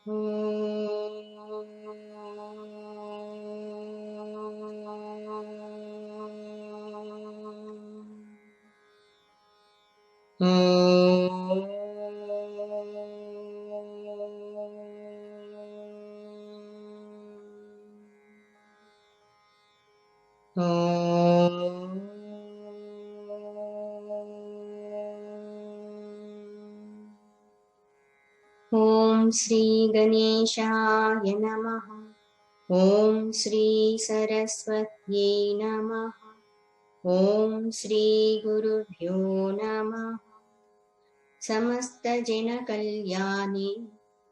ॐ श्री गणेशाय नमः। ॐ श्री सरस्वत्यै नमः। ॐ श्री गुरुभ्यो नमः। समस्तजनकल्याणे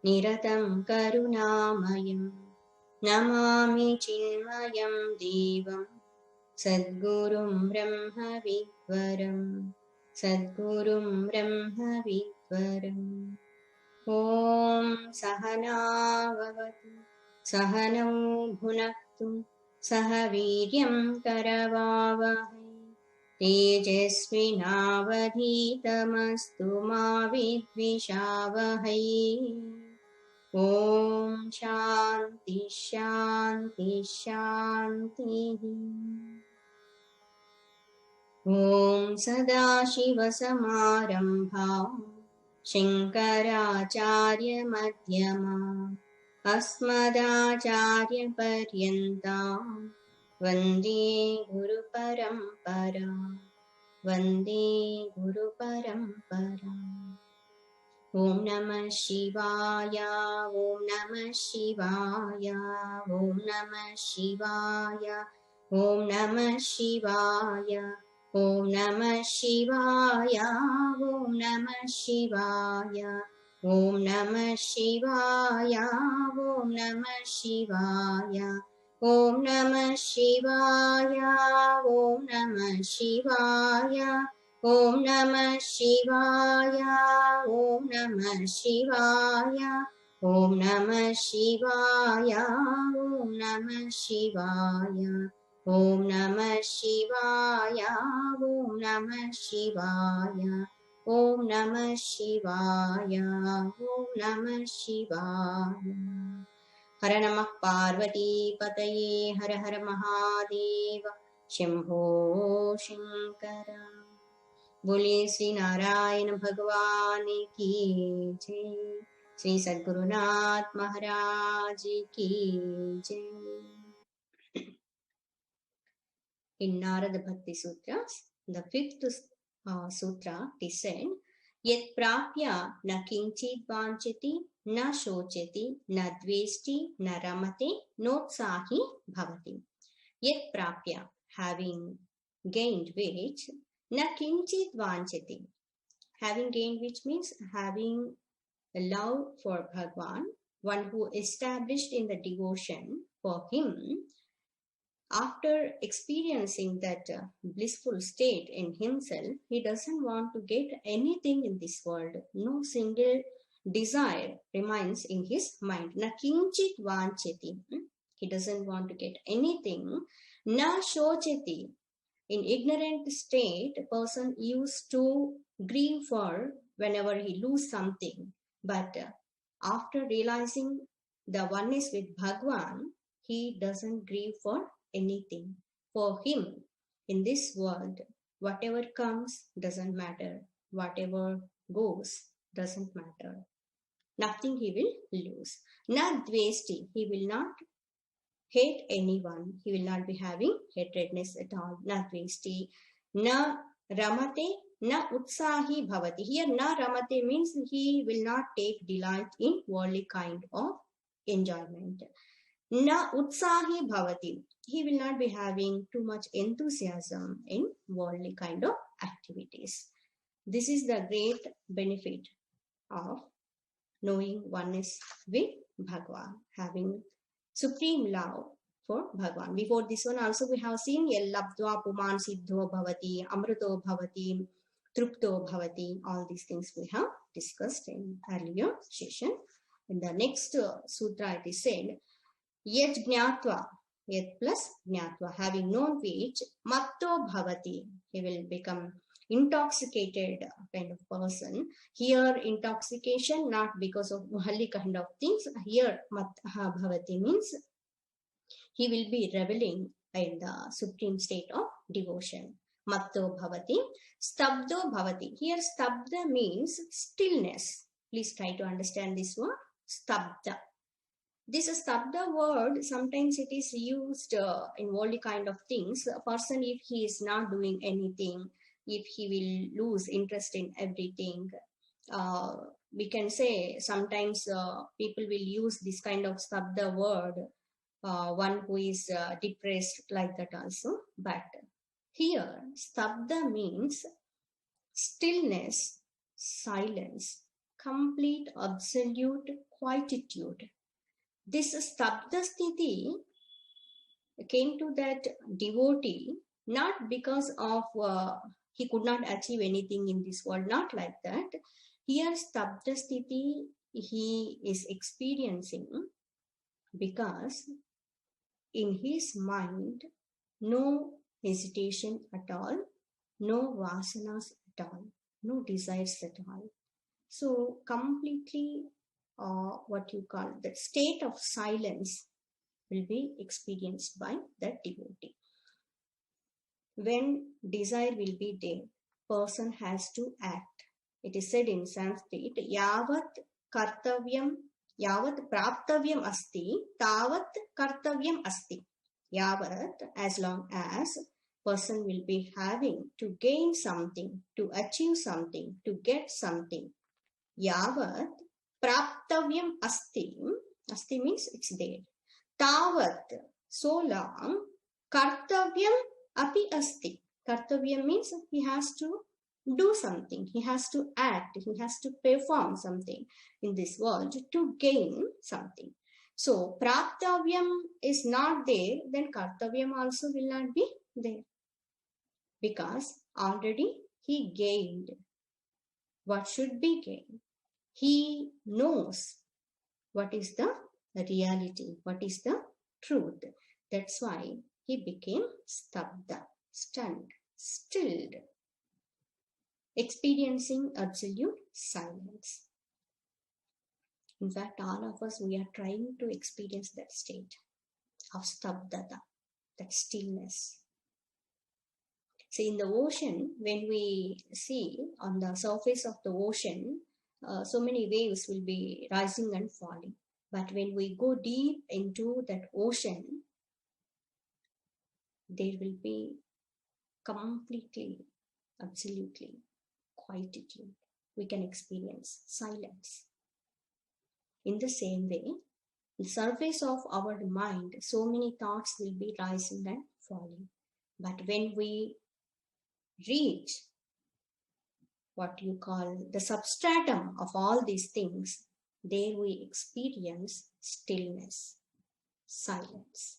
निरतं करुणामयं नमामि चिन्मयं देवं सद्गुरुं ब्रह्मविद्वरं सद्गुरुं ब्रह्मविद्वरम्। ॐ सहना भवतु सहनौ भुनक्तु सह वीर्यं करवावहै तेजस्विनावधीतमस्तु मा विद्विषावहै। ॐ शान्ति शान्ति शान्तिः। ॐ सदाशिवसमारम्भाम् शङ्कराचार्यमध्यमाम् अस्मदाचार्यपर्यन्ताम् वन्दे गुरुपरम्पराम् वन्दे गुरुपरम्पराम्। ॐ नमः शिवाय ॐ नमः शिवाय ॐ नमः शिवाय ॐ नमः शिवाय ॐ नमः शिवाय ॐ नमः शिवाय ॐ नमः शिवाय ॐ नमः शिवाय ॐ नमः शिवाय ॐ नमः शिवाय ॐ नमः शिवाय ॐ नमः शिवाय ॐ नमः शिवाय ॐ नमः शिवाय ॐ नमः शिवाय ॐ नमः शिवाय ॐ नमः शिवाय ॐ नमः शिवाय। हर नमः पार्वतीपतये हर हर महादेव शंभो शंकर। बोलिए श्री नारायण भगवान की जय। श्री सद्गुरुनाथ महाराज की जय। In Narada Bhakti Sutras, the fifth sutra is said, Yet prapya na kinchit vanchati na shochati na dvesti na ramate notsahi bhavati. Yet prapya, having gained which, na kinchit vanchati. Having gained which means having a love for Bhagwan, one who established in the devotion for him. After experiencing that blissful state in himself, he doesn't want to get anything in this world. No single desire remains in his mind. Na kinchit vanchati. He doesn't want to get anything. Na shochati. In ignorant state, a person used to grieve for whenever he loses something. But after realizing the oneness with Bhagwan, he doesn't grieve for anything. For him, in this world, whatever comes doesn't matter. Whatever goes doesn't matter. Nothing he will lose. Na dvesti, he will not hate anyone. He will not be having hatredness at all. Na dvesti. Na ramate, na utsahi bhavati. Here na ramate means he will not take delight in worldly kind of enjoyment. Na utsahi bhavati. He will not be having too much enthusiasm in worldly kind of activities. This is the great benefit of knowing oneness with Bhagwan, having supreme love for Bhagwan. Before this one also we have seen Yellabdva Puman Siddho Bhavati, Amruto Bhavati, Trupto Bhavati. All these things we have discussed in earlier session. In the next sutra it is said, Yet Jnatva, Yet plus Jnatva, having known which, Matto Bhavati, he will become intoxicated kind of person. Here, intoxication not because of worldly kind of things. Here, mattaha bhavati means he will be reveling in the supreme state of devotion. Matto bhavati, stabdo bhavati. Here, stabda means stillness. Please try to understand this word, stabda. This stabda word, sometimes it is used in worldly kind of things. A person, if he is not doing anything, if he will lose interest in everything, we can say sometimes people will use this kind of stabda word, one who is depressed, like that also. But here, stabda means stillness, silence, complete, absolute quietude. This stabda sthiti came to that devotee not because of he could not achieve anything in this world, not like that. Here, stabda sthiti he is experiencing because in his mind, no hesitation at all, no vasanas at all, no desires at all. So completely what you call the state of silence will be experienced by that devotee. When desire will be there, person has to act. It is said in Sanskrit, yavat kartavyam, yavat praptavyam asti, tavat kartavyam asti. Yavat, as long as person will be having to gain something, to achieve something, to get something. Yavat praptavyam asti, asti means it's there. Tavat, so long, kartavyam api asti. Kartavyam means he has to do something, he has to act, he has to perform something in this world to gain something. So, praptavyam is not there, then kartavyam also will not be there. Because already he gained what should be gained. He knows what is the reality, what is the truth. That's why he became stabda, stunned, stilled, experiencing absolute silence. In fact, all of us, we are trying to experience that state of stabdata, that stillness. See, in the ocean, when we see on the surface of the ocean, so many waves will be rising and falling. But when we go deep into that ocean, there will be completely, absolutely quietude. We can experience silence. In the same way, the surface of our mind, so many thoughts will be rising and falling. But when we reach what you call the substratum of all these things, there we experience stillness, silence.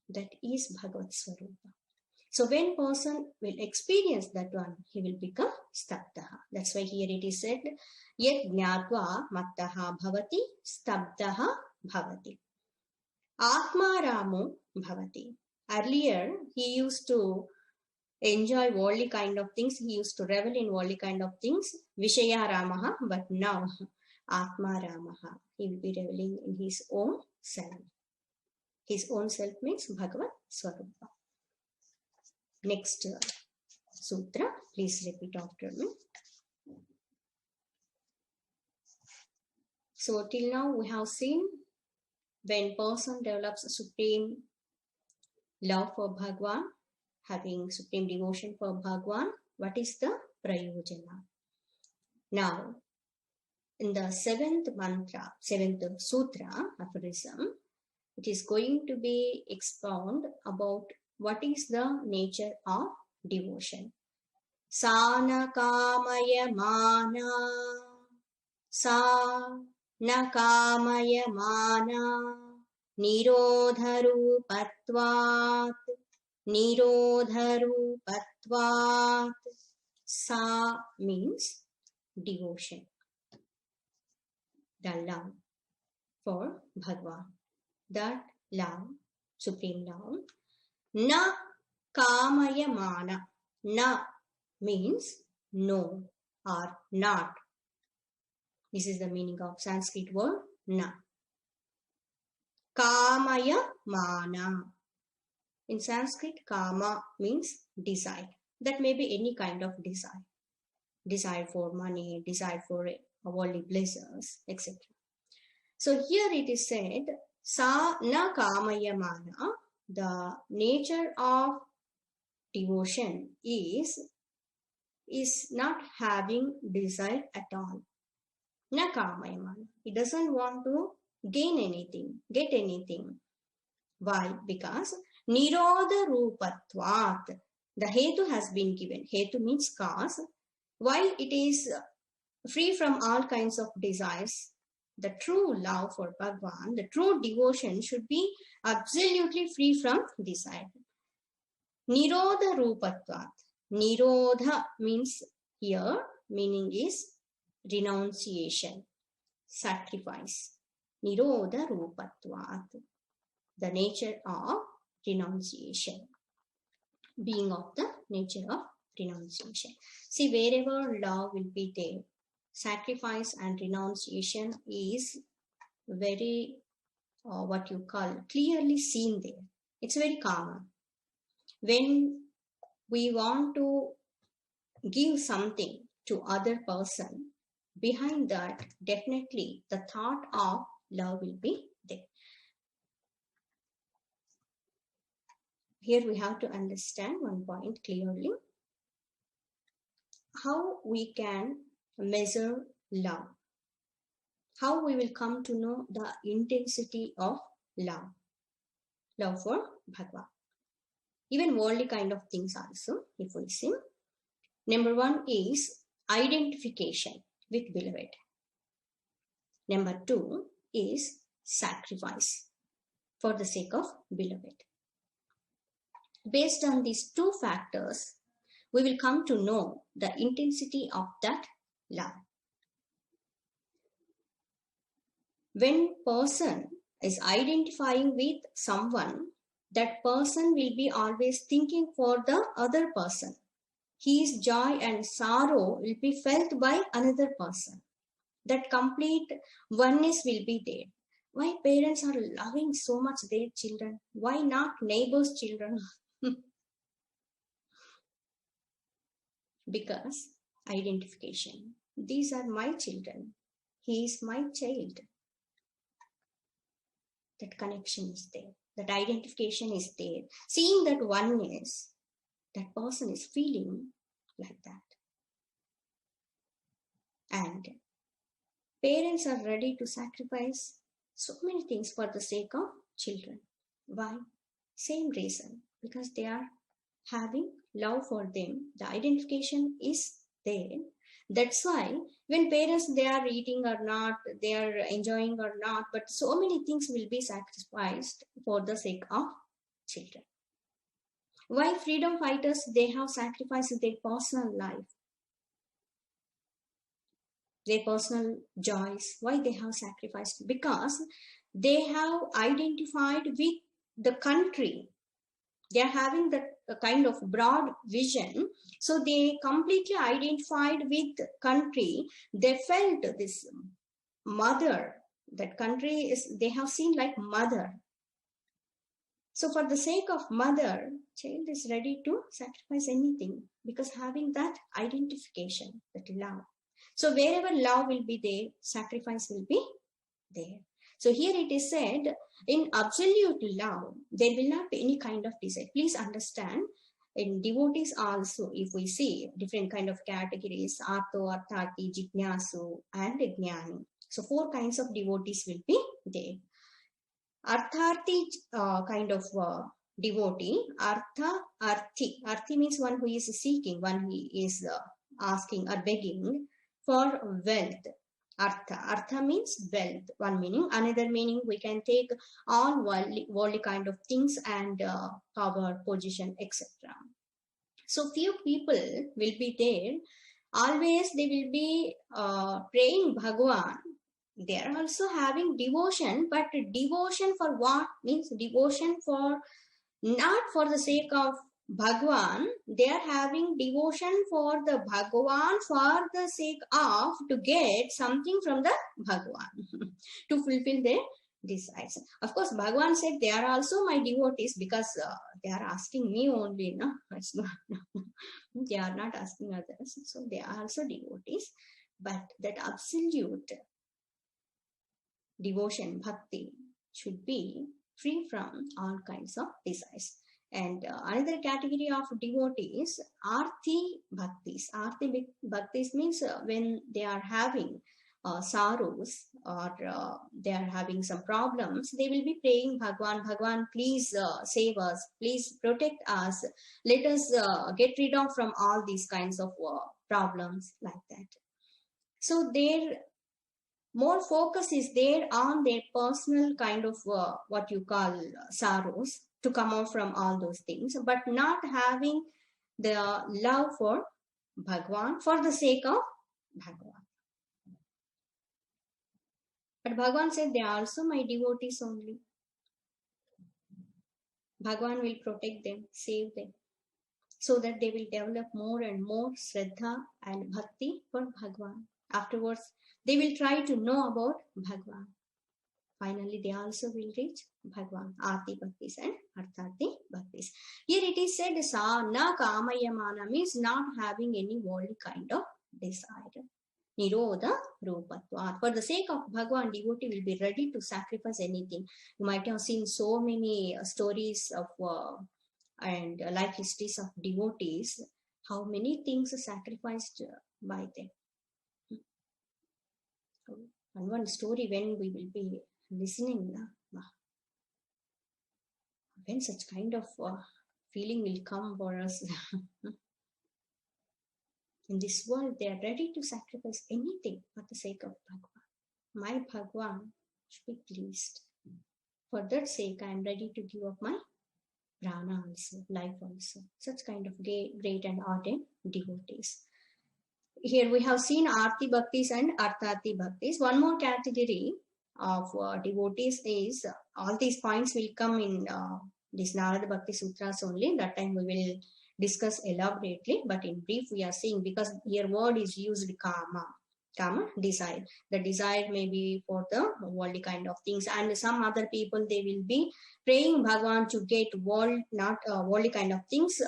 That is Bhagavad Swarupa. So when person will experience that one, he will become stabdaha. That's why here it is said, yet jnatva mattaha bhavati stabdaha bhavati. Atma ramo bhavati. Earlier, he used to enjoy worldly kind of things. He used to revel in worldly kind of things. Vishaya ramaha. But now, Atma ramaha. He will be reveling in his own self. His own self means Bhagavad Swarupa. Next sutra, please repeat after me. So till now we have seen when person develops supreme love for Bhagwan, having supreme devotion for Bhagwan, what is the prayojana? Now, in the seventh mantra, seventh sutra, aphorism, it is going to be expound about what is the nature of devotion. Sa kamaya mana, sa kamaya mana, nirodharupatvat, nirodharupatvat. Sa means devotion, the love for Bhagwan. That love, supreme love, na kamaya mana. Na means no or not. This is the meaning of Sanskrit word na. Kamaya mana. In Sanskrit, kama means desire. That may be any kind of desire. Desire for money, desire for worldly pleasures, etc. So here it is said, sa na kamaya mana. The nature of devotion is not having desire at all. Na kamaya mana. It doesn't want to gain anything, get anything. Why? Because nirodha rupatvat. The hetu has been given. Hetu means cause. Why it is free from all kinds of desires. The true love for Bhagavan, the true devotion should be absolutely free from desire. Nirodha rupatvat. Nirodha means here, meaning is renunciation, sacrifice. Nirodha rupatvat. The nature of renunciation. Being of the nature of renunciation. See, wherever love will be there, sacrifice and renunciation is very, what you call, clearly seen there. It's very common. When we want to give something to other person, behind that, definitely the thought of love will be there. Here we have to understand one point clearly. How we can measure love. How we will come to know the intensity of love. Love for Bhagavan. Even worldly kind of things also, if we see. Number one is identification with beloved. Number two is sacrifice for the sake of beloved. Based on these two factors, we will come to know the intensity of that love. When person is identifying with someone, that person will be always thinking for the other person. His joy and sorrow will be felt by another person. That complete oneness will be there. Why parents are loving so much their children? Why not neighbors' children? Because identification. These are my children. He is my child. That connection is there. That identification is there. Seeing that oneness, that person is feeling like that. And parents are ready to sacrifice so many things for the sake of children. Why? Same reason. Because they are having love for them. The identification is there. That's why when parents, they are eating or not, they are enjoying or not, but so many things will be sacrificed for the sake of children. Why freedom fighters, they have sacrificed their personal life, their personal joys. Why they have sacrificed? Because they have identified with the country. They are having that kind of broad vision. So they completely identified with country. They felt this mother. That country is, they have seen like mother. So for the sake of mother, child is ready to sacrifice anything because having that identification, that love. So wherever love will be there, sacrifice will be there. So here it is said, in absolute love, there will not be any kind of desire. Please understand, in devotees also, if we see different kind of categories, Artho, Arthati, Jignasu, and Jnani. So 4 kinds of devotees will be there. Artharti kind of devotee, Artha, Arthi. Arthi means one who is seeking, one who is asking or begging for wealth. Artha means wealth, one meaning. Another meaning, we can take all worldly kind of things and power, position, etc. So few people will be there. Always they will be praying Bhagavan. They are also having devotion, but devotion for what? Means devotion for, not for the sake of Bhagwan, they are having devotion for the Bhagwan for the sake of to get something from the Bhagwan to fulfill their desires. Of course, Bhagwan said they are also my devotees because they are asking me only. No, it's not, they are not asking others. So they are also devotees. But that absolute devotion, bhakti, should be free from all kinds of desires. And another category of devotees, arti bhaktis. Arti bhaktis means when they are having sorrows or they are having some problems, they will be praying Bhagwan, Bhagwan, please save us, please protect us, let us get rid of from all these kinds of problems like that. So their more focus is there on their personal kind of what you call sorrows to come out from all those things, but not having the love for Bhagwan for the sake of Bhagwan. But Bhagwan said they are also my devotees only. Bhagwan will protect them, save them, so that they will develop more and more Shraddha and Bhakti for Bhagwan. Afterwards, they will try to know about Bhagwan. Finally, they also will reach Bhagwan, Arti Bhaktis and Arthati Bhaktis. Here it is said, Sa na kamayamana means not having any worldly kind of desire. Nirodha Rupatvat. For the sake of Bhagwan, devotee will be ready to sacrifice anything. You might have seen so many stories of and life histories of devotees, how many things are sacrificed by them. And one story when we will be listening, when such kind of feeling will come for us. In this world, they are ready to sacrifice anything for the sake of Bhagwan. My Bhagwan should be pleased. For that sake, I am ready to give up my prana also, life also. Such kind of great and ardent devotees. Here we have seen Arti Bhaktis and Arthati Bhaktis. One more category of devotees is, all these points will come in this Narada Bhakti Sutras only. That time we will discuss elaborately, but in brief we are seeing, because here word is used kama, desire. The desire may be for the worldly kind of things, and some other people, they will be praying Bhagwan to get world, not worldly kind of things,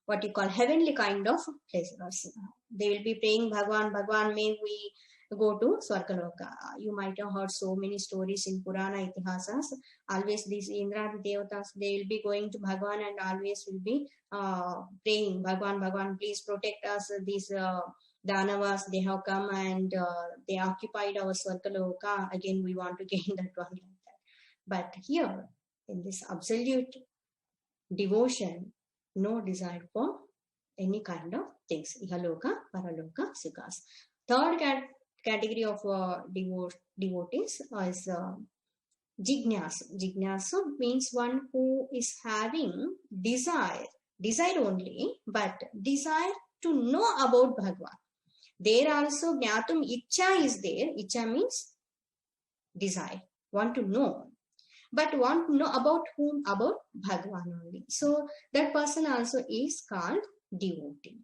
what you call heavenly kind of pleasures. They will be praying Bhagwan, Bhagwan, may we go to Swargaloka. You might have heard so many stories in Purana Itihasas. Always these Indra Devatas, they will be going to Bhagwan and always will be praying Bhagwan, Bhagwan, please protect us. These Danavas, they have come and they occupied our Swargaloka. Again, we want to gain that one like that. But here, in this absolute devotion, no desire for any kind of things. Ihaloka, Paraloka, Sukhas. Third category of devotees is Jignasu. Jignasu means one who is having desire only, but desire to know about Bhagwan. There also Jnatum Icha is there. Icha means desire, want to know. But want to know about whom? About Bhagwan only. So that person also is called devotee.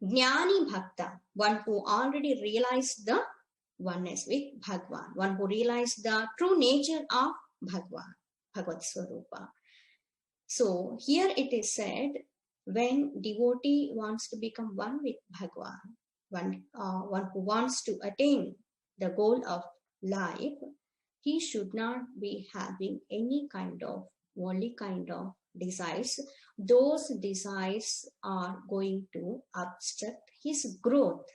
Jnani Bhakta, one who already realized the oneness with Bhagwan, one who realized the true nature of Bhagwan, Bhagavad Swarupa. So here it is said, when devotee wants to become one with Bhagwan, one who wants to attain the goal of life, he should not be having any kind of worldly kind of desires. Those desires are going to obstruct his growth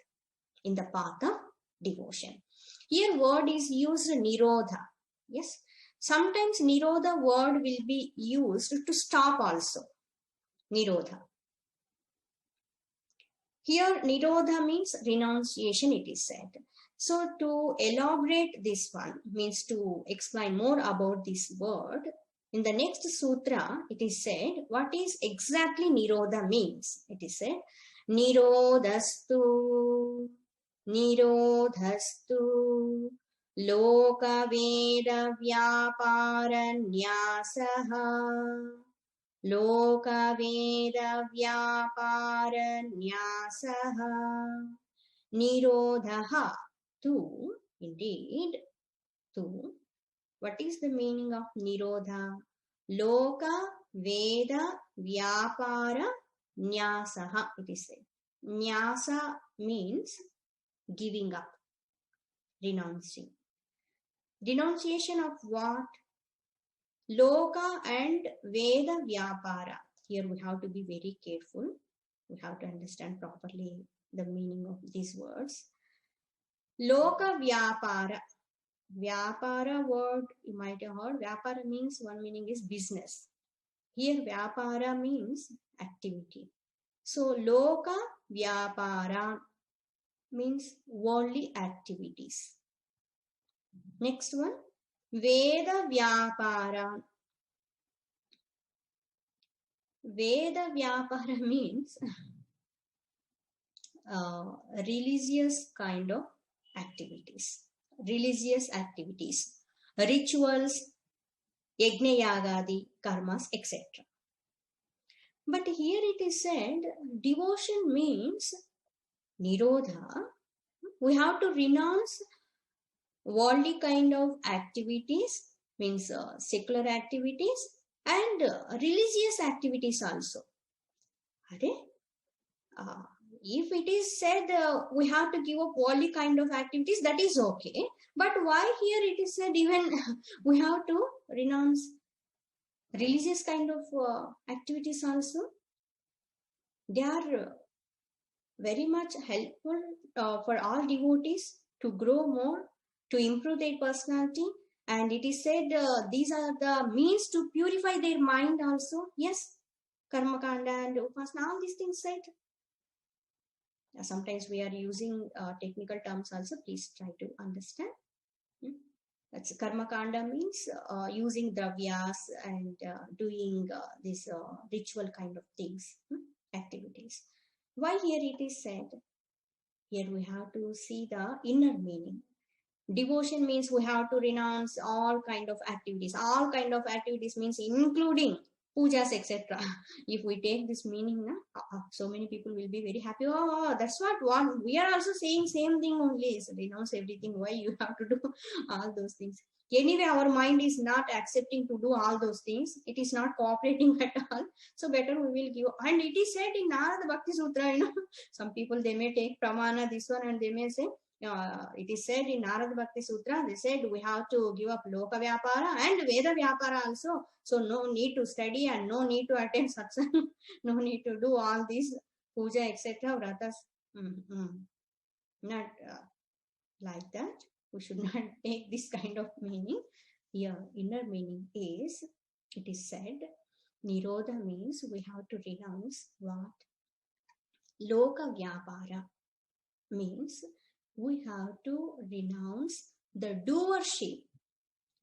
in the path of devotion. Here word is used Nirodha. Yes. Sometimes Nirodha word will be used to stop also. Nirodha. Here Nirodha means renunciation, it is said. So to elaborate this one, means to explain more about this word, in the next sutra, it is said, what is exactly Nirodha means? It is said, Nirodhastu Loka Veda Vyapara Nyasaha Loka Veda Vyapara Nyasaha Nirodha. Two, indeed, two. What is the meaning of Nirodha? Loka Veda Vyapara Nyasaha, it is said. Nyasa means giving up, renouncing. Denunciation of what? Loka and Veda Vyapara. Here we have to be very careful. We have to understand properly the meaning of these words. Loka Vyapara. Vyapara word you might have heard. Vyapara means one meaning is business. Here Vyapara means activity. So Loka Vyapara means worldly activities. Next one, Veda Vyapara. Veda Vyapara means religious kind of activities. Religious activities, rituals, yajna yagadi, karmas, etc. But here it is said, devotion means nirodha. We have to renounce worldly kind of activities, means secular activities, and religious activities also. If it is said we have to give up worldly kind of activities, that is okay. But why here it is said even we have to renounce religious kind of activities also? They are very much helpful for all devotees to grow more, to improve their personality. And it is said these are the means to purify their mind also. Yes, Karma Kanda and Upasana, all these things said. Sometimes we are using technical terms also. Please try to understand. That's Karma Kanda means using dravyas and doing this ritual kind of things, activities. Why here it is said? Here we have to see the inner meaning. Devotion means we have to renounce all kind of activities. All kind of activities means including pujas, etc. If we take this meaning, so many people will be very happy. Oh, that's what we are also saying same thing only. So renounce everything. Why you have to do all those things? Anyway, our mind is not accepting to do all those things. It is not cooperating at all. So better we will give. And it is said in Narada Bhakti Sutra, some people they may take pramana this one and they may say, it is said in Narada Bhakti Sutra, they said we have to give up Loka Vyapara and Veda Vyapara also. So no need to study and no need to attend satsang, no need to do all these puja, etc. Vratas. Not like that. We should not take this kind of meaning. Here, inner meaning is, it is said, Nirodha means we have to renounce what? Loka Vyapara means we have to renounce the doership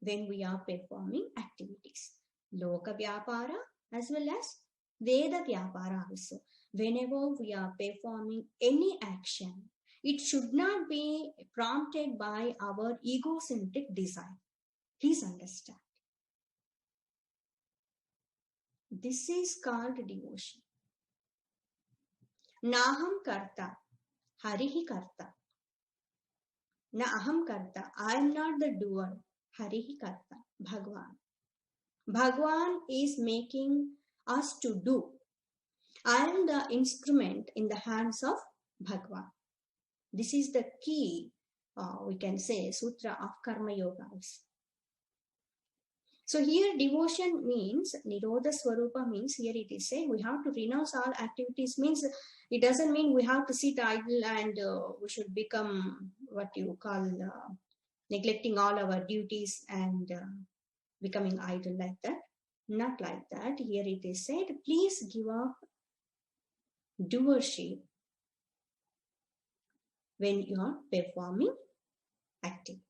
when we are performing activities. Loka Vyapara as well as Veda Vyapara also. Whenever we are performing any action, it should not be prompted by our egocentric desire. Please understand. This is called devotion. Naham karta, harihi karta. Na aham karta, I am not the doer. Harihi karta, Bhagwan. Bhagwan is making us to do. I am the instrument in the hands of Bhagwan. This is the key, we can say, sutra of Karma Yogas. So here devotion means, Nirodha Swarupa means, here it is said, we have to renounce all activities, means it doesn't mean we have to sit idle and we should become what you call neglecting all our duties and becoming idle like that. Not like that. Here it is said, please give up doership when you are performing activity.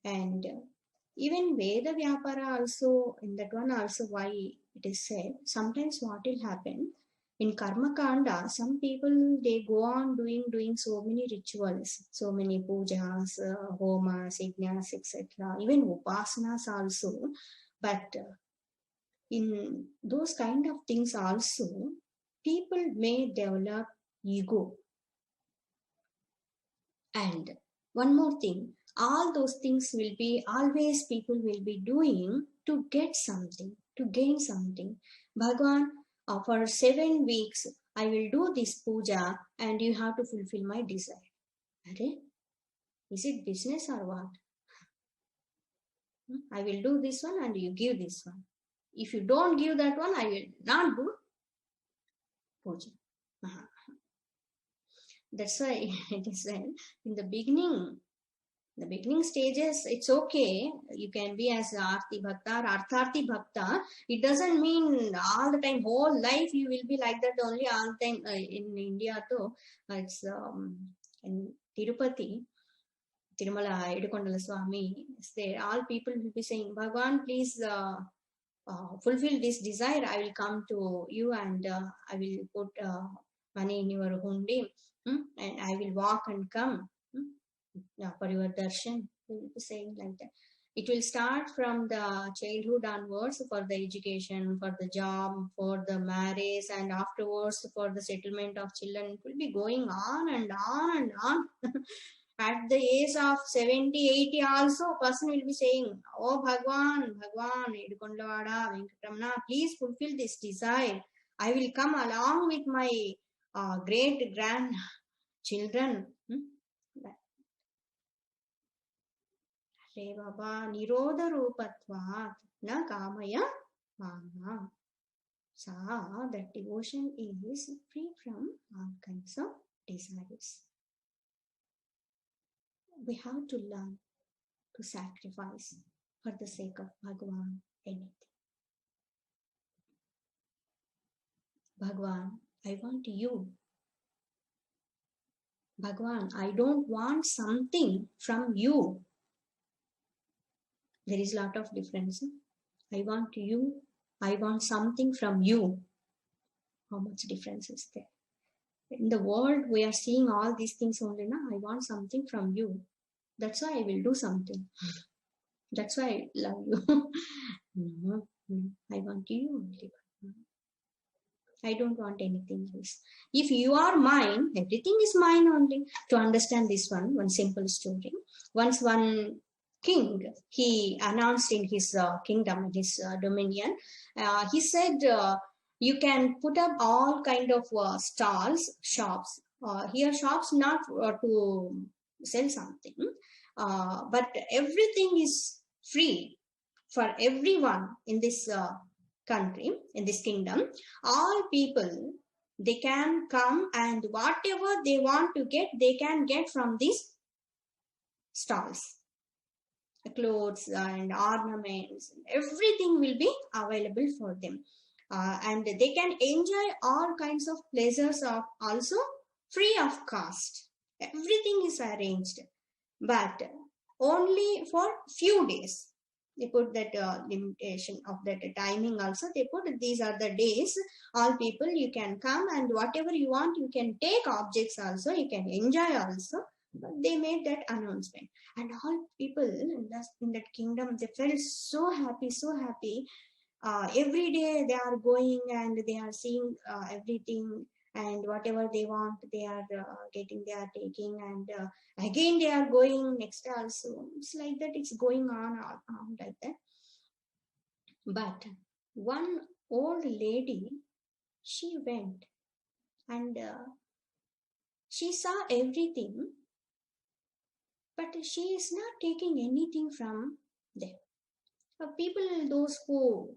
And even Veda Vyapara also, in that one also, why it is said, sometimes what will happen, in Karma Kanda, some people, they go on doing so many rituals, so many pujas, homas, yajnas, etc. Even upasanas also. But in those kind of things also, people may develop ego. And one more thing, all those things will be always people will be doing to get something, to gain something. Bhagwan, for 7 weeks, I will do this puja and you have to fulfill my desire. Is it business or what? I will do this one and you give this one. If you don't give that one, I will not do puja. That's why it is said in the beginning stages, it's okay. You can be as Arti Bhakta or Artharti Bhakta. It doesn't mean all the time, whole life you will be like that only all the time. In India too, it's in Tirupati, Tirumala Edukondala Swami, there all people will be saying, Bhagwan, please fulfill this desire. I will come to you and I will put money in your hundi and I will walk and come for your darshan. We will be saying like that. It will start from the childhood onwards for the education, for the job, for the marriage, and afterwards for the settlement of children. It will be going on and on and on. At the age of 70, 80 also, a person will be saying, oh Bhagwan, Edukondavada, Venkatamana, please fulfill this desire. I will come along with my great grandchildren. Re Baba, Nirodha Rupatvat, Na Kamaya Mama. So, that devotion is free from all kinds of desires. We have to learn to sacrifice for the sake of Bhagwan anything. Bhagwan, I want you. Bhagwan, I don't want something from you. There is a lot of difference. I want you. I want something from you. How much difference is there? In the world, we are seeing all these things only. Now, I want something from you. That's why I will do something. That's why I love you. No, I want you only. I don't want anything else. If you are mine, everything is mine only. To understand this one simple story. Once one king, he announced in his kingdom, in his dominion, he said, you can put up all kind of stalls, shops. Here shops not to sell something, but everything is free for everyone in this country, in this kingdom. All people, they can come and whatever they want to get, they can get from these stalls. Clothes and ornaments, everything will be available for them. And they can enjoy all kinds of pleasures of also free of cost. Everything is arranged, but only for few days. They put that limitation of that timing also. They put these are the days. All people, you can come and whatever you want, you can take objects also. You can enjoy also. But they made that announcement. And all people in that kingdom, they felt so happy, so happy. Every day they are going and they are seeing everything. And whatever they want, they are getting, they are taking, and again they are going next also. It's like that, it's going on like that. But one old lady, she went and she saw everything, but she is not taking anything from them. People, those who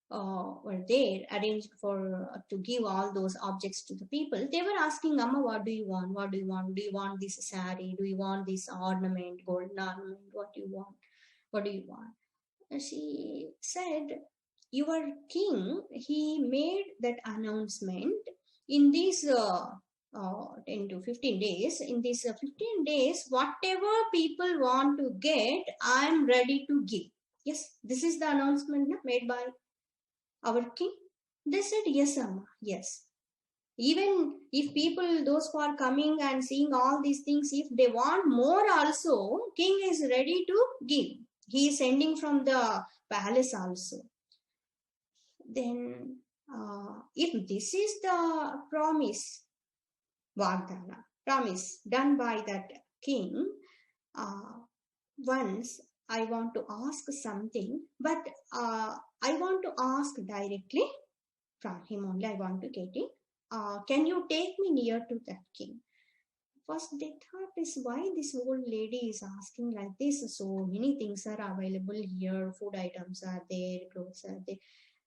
were there, arranged for to give all those objects to the people, they were asking, Amma, what do you want? What do you want? Do you want this saree? Do you want this ornament, golden ornament? What do you want? What do you want? And she said, your king, he made that announcement in these 10 to 15 days. In these 15 days, whatever people want to get, I am ready to give. Yes, this is the announcement made by our king. They said, yes, Amma, yes. Even if people, those who are coming and seeing all these things, if they want more also, king is ready to give. He is sending from the palace also. Then if this is the promise, Vardhana, promise done by that king, once I want to ask something, but I want to ask directly from him only. I want to get it. Can you take me near to that king? First they thought is why this old lady is asking like this. So many things are available here, food items are there, clothes are there.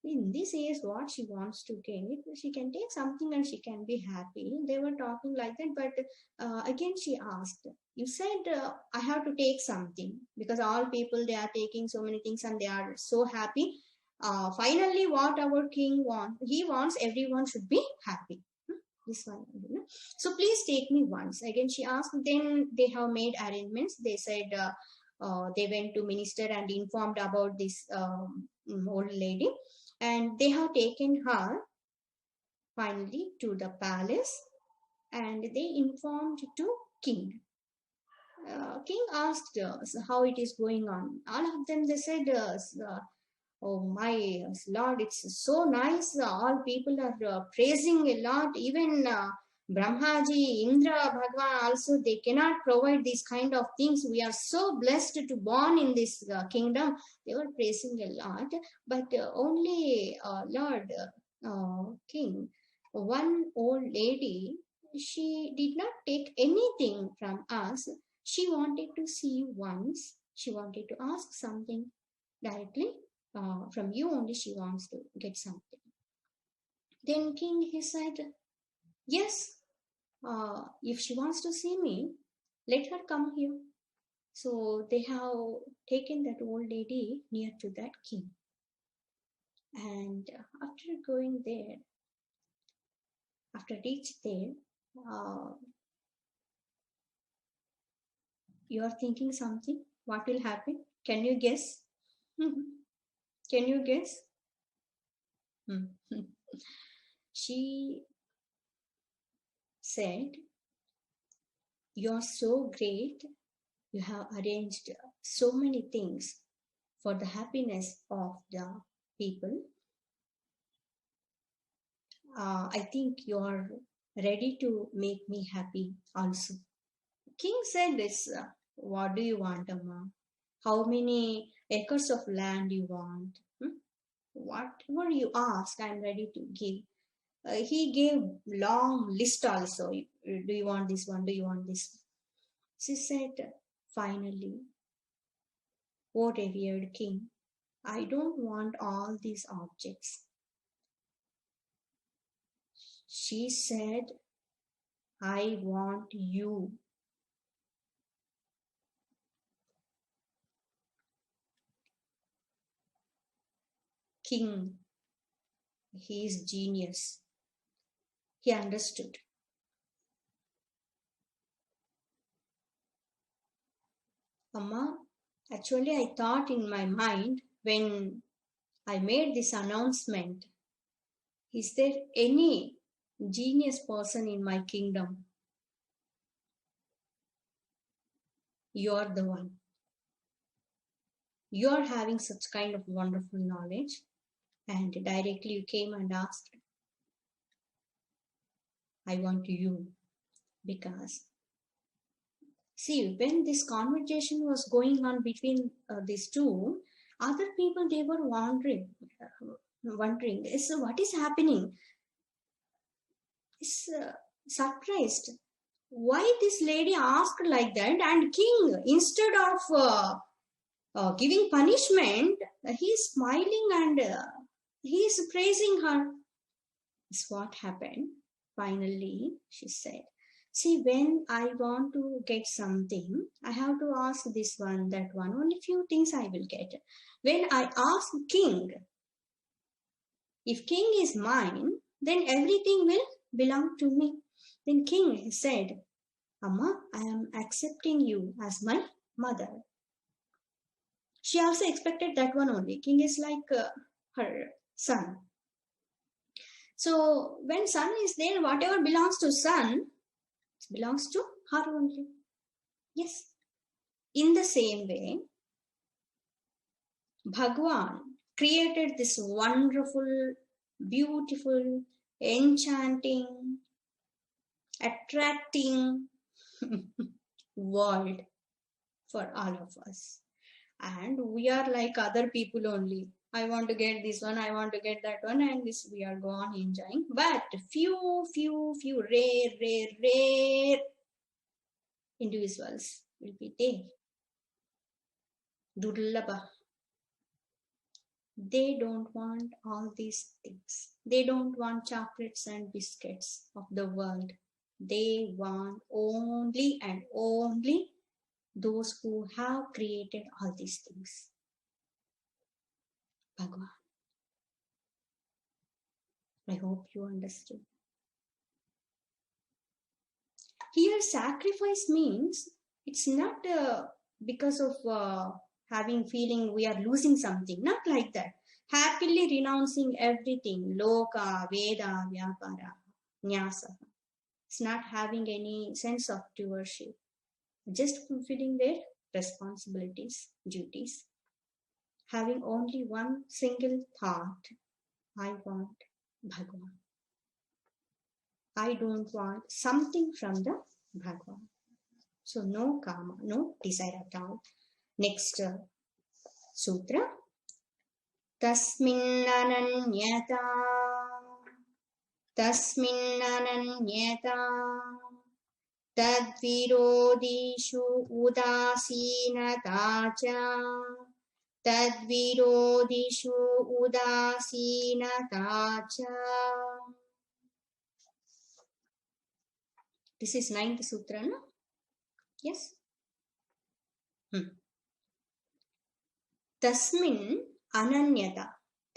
In this age, what she wants to get, she can take something and she can be happy. They were talking like that, but again she asked, you said I have to take something, because all people, they are taking so many things and they are so happy. Finally what our king wants, he wants everyone should be happy. This one, so please take me once. Again she asked. Then they have made arrangements. They said they went to minister and informed about this old lady, and they have taken her finally to the palace, and they informed to king. King asked how it is going on. All of them, they said, oh my Lord, it's so nice. All people are praising a lot. Even Brahmaji, Indra, Bhagwan also, they cannot provide these kind of things. We are so blessed to born in this kingdom. They were praising a lot. But only Lord King, one old lady, she did not take anything from us. She wanted to see you once. She wanted to ask something directly. From you only she wants to get something. Then king, he said, yes, if she wants to see me, let her come here. So they have taken that old lady near to that king. And after going there, after reach there, you are thinking something. What will happen? Can you guess? Can you guess? She said, you are so great. You have arranged so many things for the happiness of the people. I think you are ready to make me happy also. King said this, what do you want, Amma? How many acres of land you want? Whatever you ask, I'm ready to give. He gave long list also. Do you want this one? Do you want this one? She said, finally, O revered king, I don't want all these objects. She said, I want you. King, he is genius. He understood. Amma, actually I thought in my mind when I made this announcement, is there any genius person in my kingdom? You're the one. You're having such kind of wonderful knowledge, and directly you came and asked, I want you. Because see, when this conversation was going on between these two, other people, they were wondering, so what is happening? Is surprised. Why this lady asked like that, and king, instead of giving punishment, he is smiling and he is praising her. That's what happened. Finally, she said, see, when I want to get something, I have to ask this one, that one. Only few things I will get. When I ask king, if king is mine, then everything will belong to me. Then king said, Amma, I am accepting you as my mother. She also expected that one only. King is like her son. So when son is there, whatever belongs to son belongs to her only. Yes. In the same way, Bhagwan created this wonderful, beautiful, enchanting, attracting world for all of us. And we are like other people only. I want to get this one, I want to get that one, and this we are gone enjoying. But few rare individuals will be there. Durlabha. They don't want all these things. They don't want chocolates and biscuits of the world. They want only and only those who have created all these things. Bhagwan. I hope you understood. Here, sacrifice means it's not because of having feeling we are losing something. Not like that. Happily renouncing everything. Loka, Veda, Vyapara, Nyasa. It's not having any sense of stewardship. Just fulfilling their responsibilities, duties. Having only one single thought. I want Bhagwan. I don't want something from the Bhagwan. So no karma, no desire at all. Next sutra. Tasminnananyata tadvirodishu udasinatacha tadvirodishu udasinatacha. This is 9th sutra, no? Yes? Tasmin ananyata.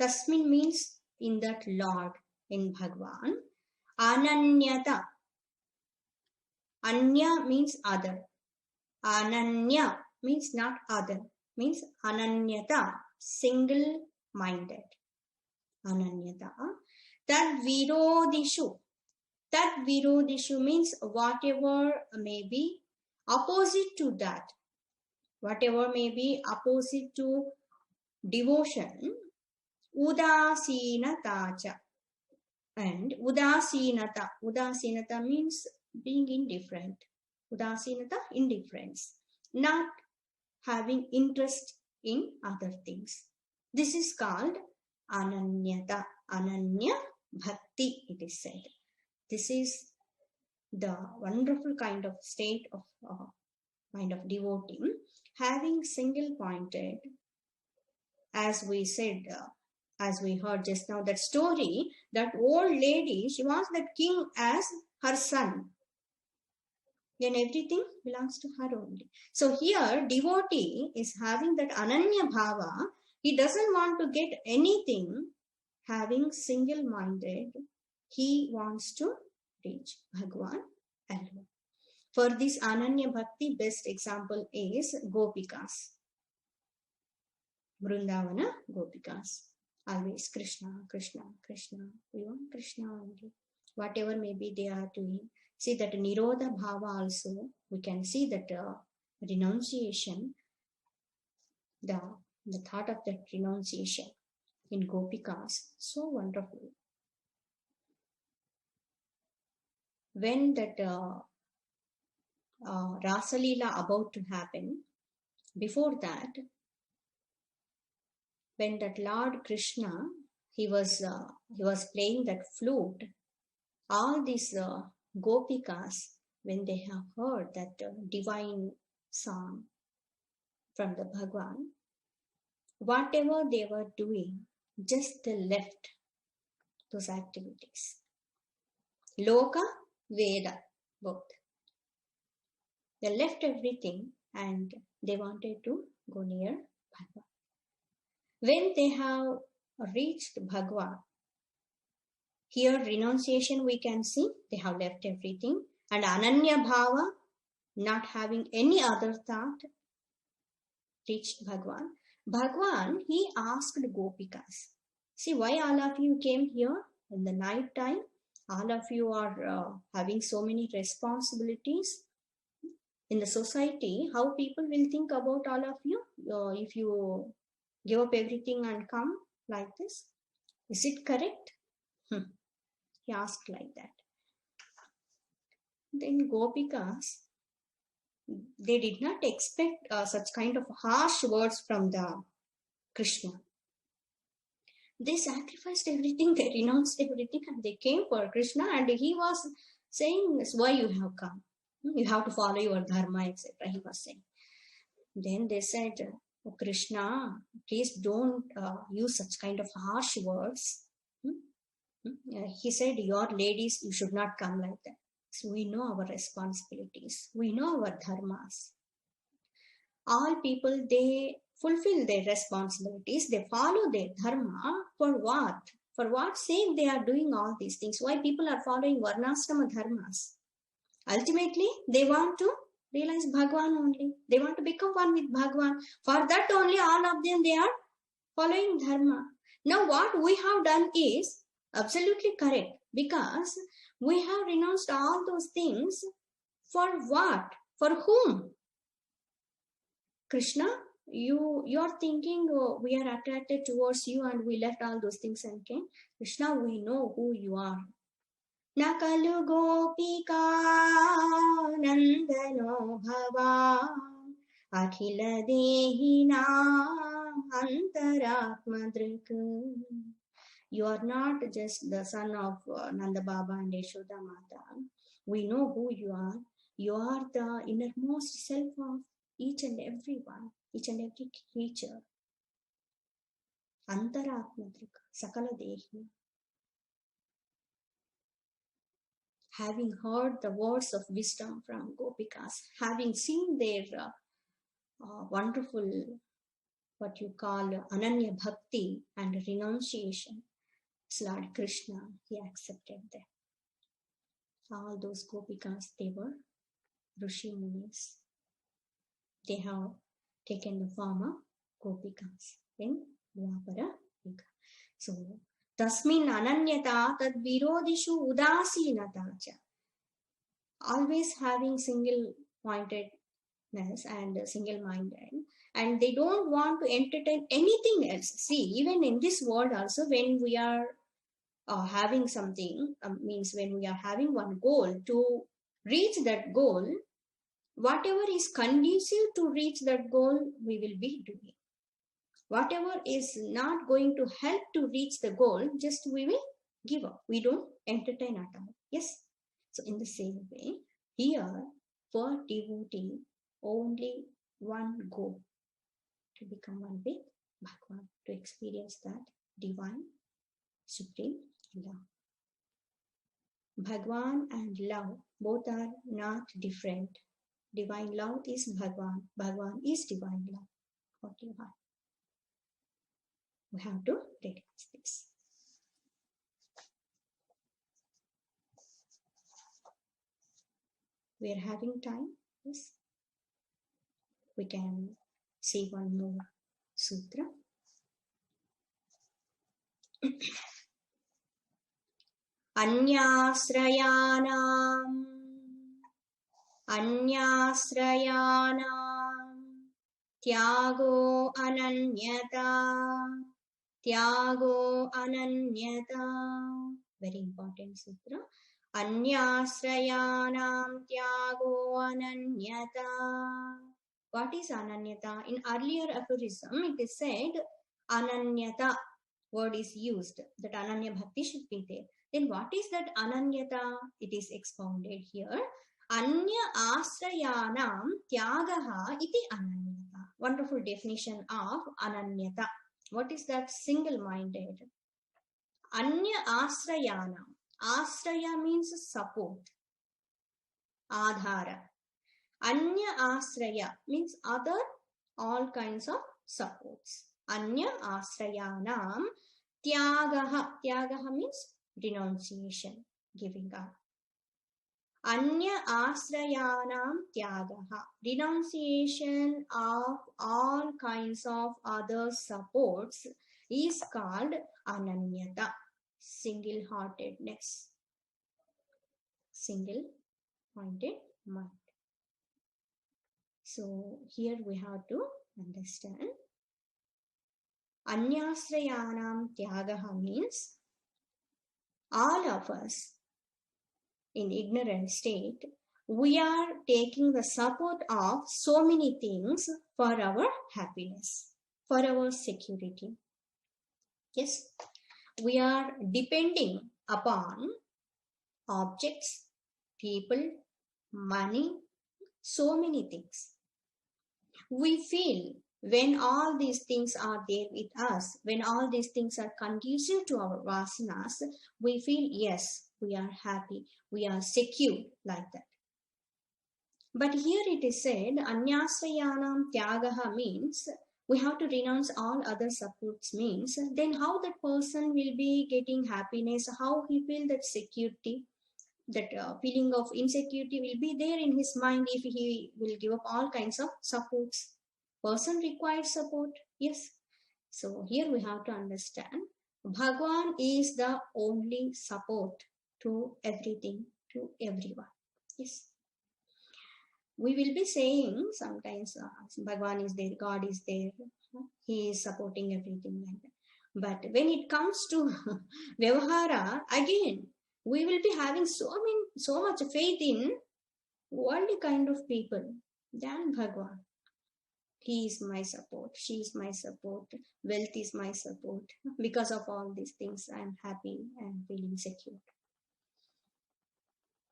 Tasmin means in that Lord, in Bhagwan. Ananyata. Anya means other. Ananya means not other. Means ananyata. Single-minded. Ananyata. Tad virodishu. Tad virodishu means whatever may be opposite to that. Whatever may be opposite to devotion. Udasinatacha. And udasinata. Udasinata means being indifferent. Udasinata, indifference. Not having interest in other things. This is called ananyata. Ananya bhakti, it is said. This is the wonderful kind of state of mind of devotee. Having single pointed, as we said, as we heard just now, that story, that old lady, she wants that king as her son. Then everything belongs to her only. So here, devotee is having that ananya bhava. He doesn't want to get anything. Having single-minded, he wants to reach Bhagwan alone. For this ananya bhakti, best example is Gopikas. Vrindavana Gopikas. Always Krishna, Krishna, Krishna. We want Krishna only. Whatever maybe they are doing. See that Nirodha Bhava also, we can see that renunciation, the thought of that renunciation in Gopikas, so wonderful. When that Rasa Leela about to happen, before that, when that Lord Krishna, he was playing that flute, all these Gopikas, when they have heard that divine song from the Bhagwan, whatever they were doing, just they left those activities. Loka, Veda, both. They left everything and they wanted to go near Bhagwan. When they have reached Bhagwan, here renunciation we can see, they have left everything. And Ananya Bhava, not having any other thought, reached Bhagwan. Bhagwan, he asked Gopikas, see why all of you came here in the night time? All of you are having so many responsibilities in the society. How people will think about all of you if you give up everything and come? like this? Is it correct? He asked like that. Then Gopikas, they did not expect such kind of harsh words from the Krishna. They sacrificed everything, they renounced everything, and they came for Krishna, and he was saying, why you have come? You have to follow your dharma, etc. He was saying. Then they said, oh, Krishna, please don't use such kind of harsh words. He said, your ladies, you should not come like that. So we know our responsibilities. We know our dharmas. All people, they fulfill their responsibilities. They follow their dharma. For what? For what sake they are doing all these things? Why people are following varnashrama dharmas? Ultimately, they want to realize Bhagwan only. They want to become one with Bhagwan. For that only, all of them, they are following dharma. Now, what we have done is absolutely correct, because we have renounced all those things. For what? For whom? Krishna, you are thinking, oh, we are attracted towards you and we left all those things and came. Krishna, we know who you are. Nakalu gopika nandano bhava akhila dehina antaratmadrik. You are not just the son of Nanda Baba and Yashoda Mata. We know who you are. You are the innermost self of each and every one, each and every creature. Antaratmadrik, Sakala Dehi. Having heard the words of wisdom from Gopikas, having seen their wonderful, what you call Ananya Bhakti and renunciation, Lord Krishna, he accepted them. All those Gopikas, they were Rishi Munis. They have taken the form of Gopikas in Dwapara Yuga. So, Tasmin Ananyata Tad Virodishu Udasinata cha. Always having single pointedness and single minded, and they don't want to entertain anything else. See, even in this world also, when we are having something, means when we are having one goal, to reach that goal, whatever is conducive to reach that goal, we will be doing. Whatever is not going to help to reach the goal, just we will give up. We don't entertain at all. Yes. So in the same way, here for devotee, only one goal: to become one with Bhagwan, to experience that divine, supreme love. Bhagwan and love, both are not different. Divine love is Bhagwan. Bhagwan is divine love. What you have? We have to recognize this. We are having time. Yes. We can see one more sutra. Anyasrayanam tyago ananyata. Very important sutra. Anyasrayanam tyago ananyata. What is ananyata? In earlier aphorism, it is said ananyata word is used, that ananya bhakti should be there. Then what is that ananyata? It is expounded here. Anya asrayanam tyagaha iti ananyata. Wonderful definition of ananyata. What is that? Single-minded. Anya asrayanam. Asraya means support. Adhara. Anya asraya means other, all kinds of supports. Anya asrayanam tyagaha. Tyagaha means renunciation, giving up. Anya asrayanam tyagaha. Renunciation of all kinds of other supports is called ananyata. Single-heartedness. Single-pointed mind. So here we have to understand Anyasrayanam tyagaha means all of us in ignorant state, we are taking the support of so many things for our happiness, for our security. Yes, we are depending upon objects, people, money, so many things. We feel when all these things are there with us, when all these things are conducive to our vasanas, we feel yes, we are happy, we are secure, like that. But here it is said, Anyasrayanam tyagaha means we have to renounce all other supports, means then how that person will be getting happiness, how he feel that security, that feeling of insecurity will be there in his mind if he will give up all kinds of supports. Person requires support, yes. So here we have to understand, Bhagwan is the only support to everything, to everyone. Yes. We will be saying sometimes Bhagwan is there, God is there, he is supporting everything like that. But when it comes to Vyavahara, again, we will be having so much faith in worldly kind of people than Bhagwan. He is my support, she is my support, wealth is my support. Because of all these things, I am happy and feeling secure.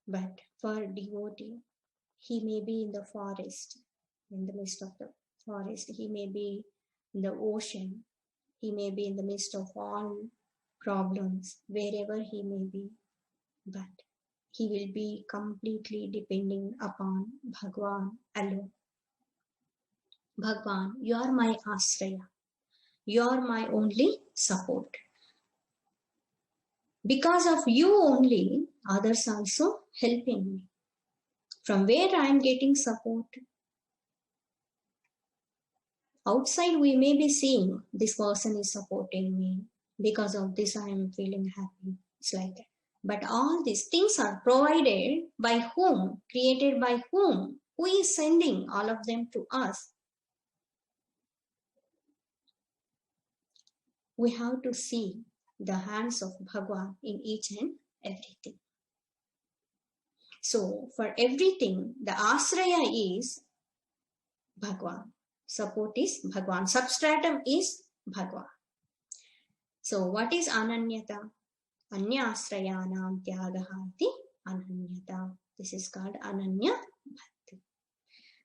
But for devotee, he may be in the forest, in the midst of the forest. He may be in the ocean. He may be in the midst of all problems, wherever he may be. But he will be completely depending upon Bhagwan alone. Bhagwan, you are my asraya. You are my only support. Because of you only, others also helping me. From where I am getting support? Outside we may be seeing this person is supporting me. Because of this I am feeling happy. It's like that. But all these things are provided by whom? Created by whom? Who is sending all of them to us? We have to see the hands of Bhagwan in each and everything. So for everything, the asraya is Bhagwan. Support is Bhagwan. Substratum is Bhagwan. So what is ananyata? Anyasrayanam tyagahati ananyata. This is called ananya bhakti.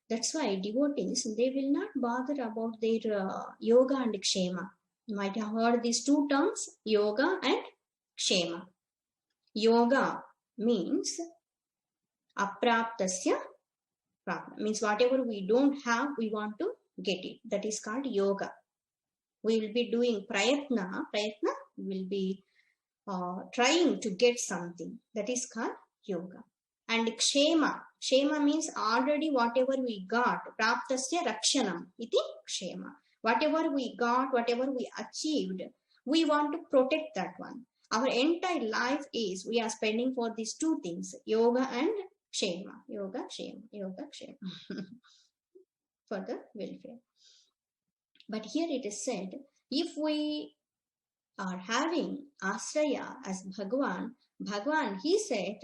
That's why devotees, they will not bother about their yoga and kshema. You might have heard these two terms, yoga and kshema. Yoga means apraptasya prapta. Means whatever we don't have, we want to get it. That is called yoga. We will be doing prayatna. Prayatna will be trying to get something. That is called yoga. And kshema. Kshema means already whatever we got. Praptasya rakshanam. Iti kshema. Whatever we got, whatever we achieved, we want to protect that one. Our entire life is, we are spending for these two things, yoga and kshema. Yoga, kshema. Yoga, kshema. For the welfare. But here it is said, if we are having asraya as Bhagwan, he said,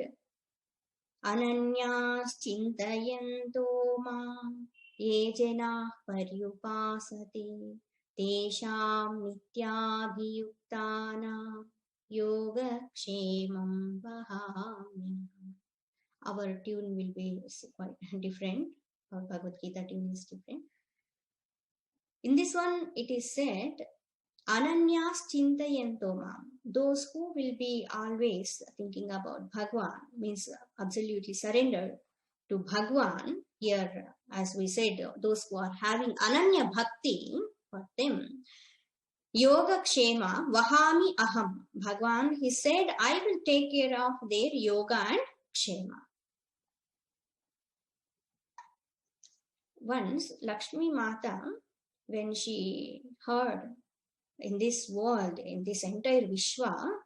Ananyas chintayanto mam ye jana paryupasate tesham nityabhiyuktana yoga kshemam vahamya. Our tune will be quite different. Our Bhagavad Gita tune is different. In this one, it is said, Ananyas chintayanto mam. Those who will be always thinking about Bhagwan, means absolutely surrendered to Bhagwan. Here, as we said, those who are having ananya bhakti, for them, yoga kshema vahami aham. Bhagwan, he said, I will take care of their yoga and kshema. Once, Lakshmi Mata, when she heard in this world, in this entire Vishwa,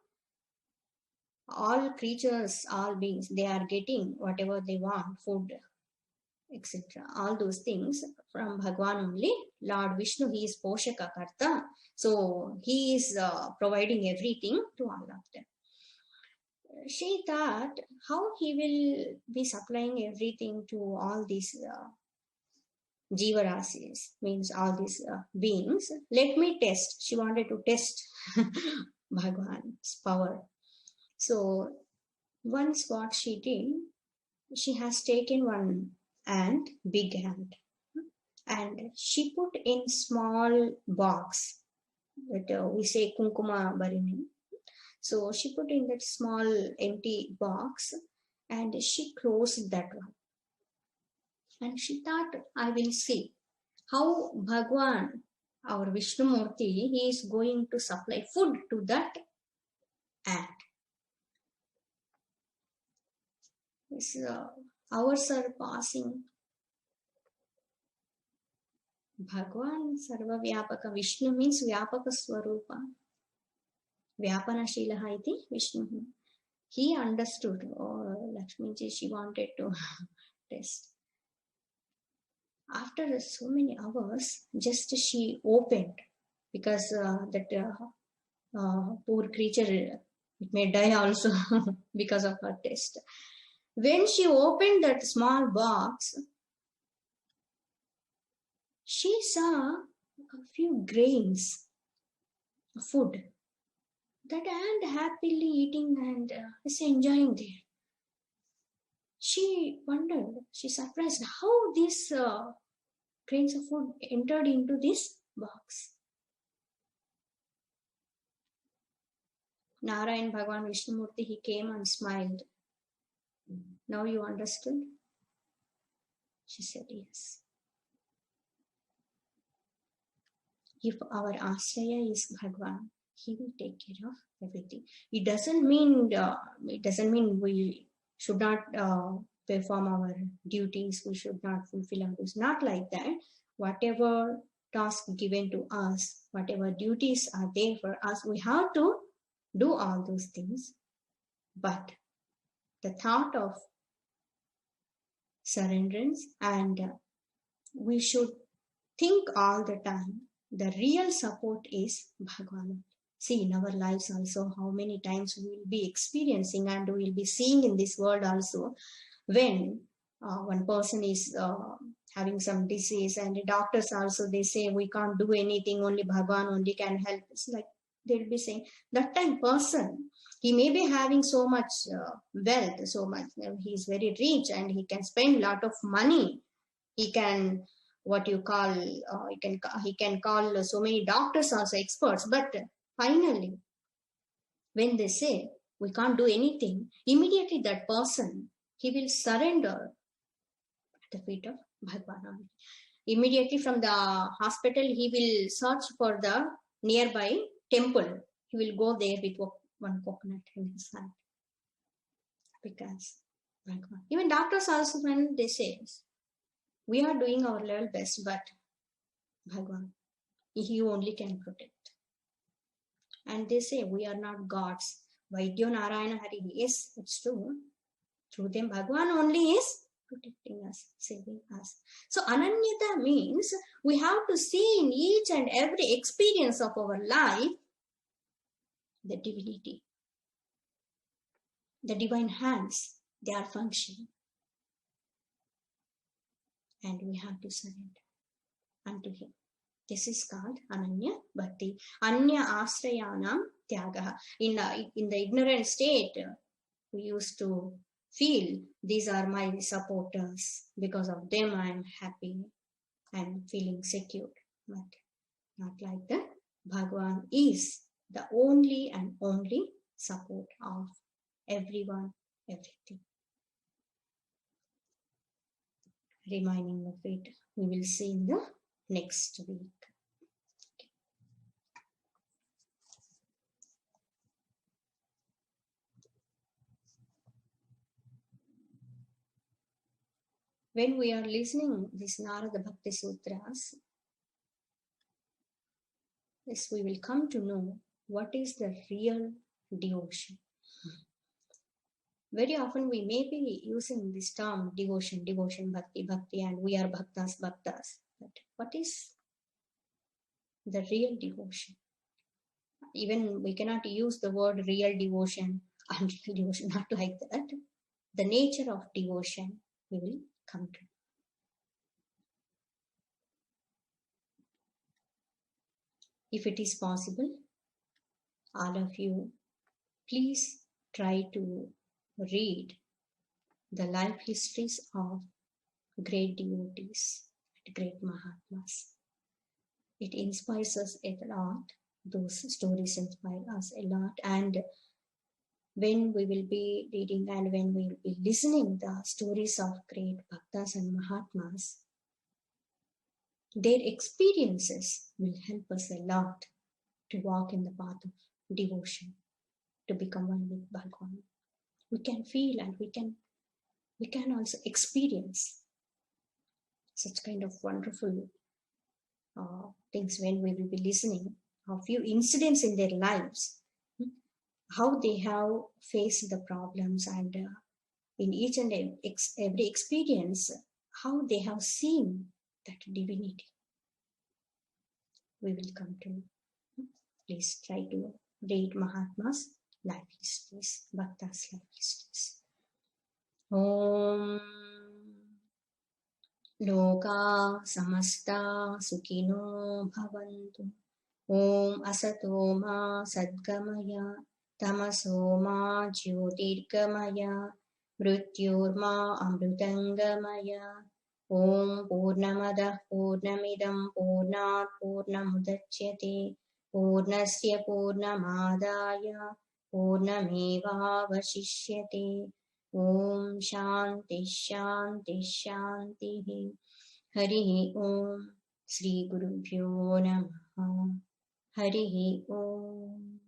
all creatures, all beings, they are getting whatever they want, food, etc. All those things from Bhagwan only. Lord Vishnu, he is Poshaka Karta. So he is providing everything to all of them. She thought, how he will be supplying everything to all these Jivarasis, means all these beings. Let me test. She wanted to test Bhagwan's power. So once what she did, she has taken one ant, big ant, and she put in small box that we say Kunkuma Barini. So she put in that small empty box and she closed that one. And she thought, I will see how Bhagwan, our Vishnumurti, he is going to supply food to that ant. Hours are passing. Bhagwan Sarva Vyapaka. Vishnu means Vyapaka Swarupa. Vyapanashilaha iti Vishnu. He understood. Oh, Lakshmiji, she wanted to test. After so many hours, just she opened, because that poor creature, it may die also because of her test. When she opened that small box, she saw a few grains of food. That ant happily eating and is enjoying there. She wondered, she surprised how these grains of food entered into this box. Narayan Bhagwan Vishnumurti, he came and smiled. Now you understood? She said, yes. If our Ashraya is Bhagwan, he will take care of everything. It doesn't mean we should not perform our duties, we should not fulfill our duties. Not like that. Whatever task given to us, whatever duties are there for us, we have to do all those things. But the thought of surrenderance, and we should think all the time, the real support is Bhagwan. See, in our lives also, how many times we will be experiencing and we will be seeing in this world also, when one person is having some disease and the doctors also, they say, we can't do anything, only Bhagwan only can help. It's like they'll be saying, that time person, he may be having so much wealth, so much, he is very rich and he can spend a lot of money. He can, what you call, he can call so many doctors also experts. But finally, when they say, we can't do anything, immediately that person, he will surrender at the feet of Bhagwan. Immediately from the hospital, he will search for the nearby temple. He will go there with one coconut in his hand. Because Bhagwan. Even doctors also, when they say, we are doing our level best, but Bhagwan, he only can protect. And they say, we are not gods. Vaidyo Narayana Hari. Yes, it's true. Through them, Bhagwan only is protecting us, saving us. So Ananyata means we have to see in each and every experience of our life the divinity. The divine hands, they are functioning. And we have to surrender unto him. This is called Ananya Bhakti. Anya Asrayanam Tyagaha. In the ignorant state, we used to feel these are my supporters. Because of them, I am happy. I am feeling secure. But not like that. Bhagwan is the only and only support of everyone, everything. Reminding of it, we will see in the next week. When we are listening this Narada Bhakti Sutras, yes, we will come to know what is the real devotion. Very often we may be using this term devotion, bhakti, and we are bhaktas. But what is the real devotion? Even we cannot use the word real devotion, unreal devotion, not like that. The nature of devotion we will come to. If it is possible, all of you, please try to read the life histories of great devotees, great Mahatmas. It inspires us a lot. Those stories inspire us a lot. And when we will be reading and when we will be listening the stories of great Bhaktas and Mahatmas, their experiences will help us a lot to walk in the path of devotion, to become one with Bhagavan. We can feel and we can also experience such kind of wonderful things when we will be listening a few incidents in their lives, how they have faced the problems, and in each and every experience, how they have seen that divinity. We will come to. Please try to read Mahatma's life histories, Bhakta's life histories. Om Loka Samasta Sukhino Bhavantu. Om Asato Ma Sadgamaya Tamaso Ma Jyotirgamaya Mrityorma Amrutangamaya. Om Purnamadah Purnamidam Purnat Purnamudachyate Purnasya Purnamadaya Purnameva Vashishyate. Om Shanti Shanti Shanti. Hari Om. Shri Gurubhyo Namaha. Hari Om.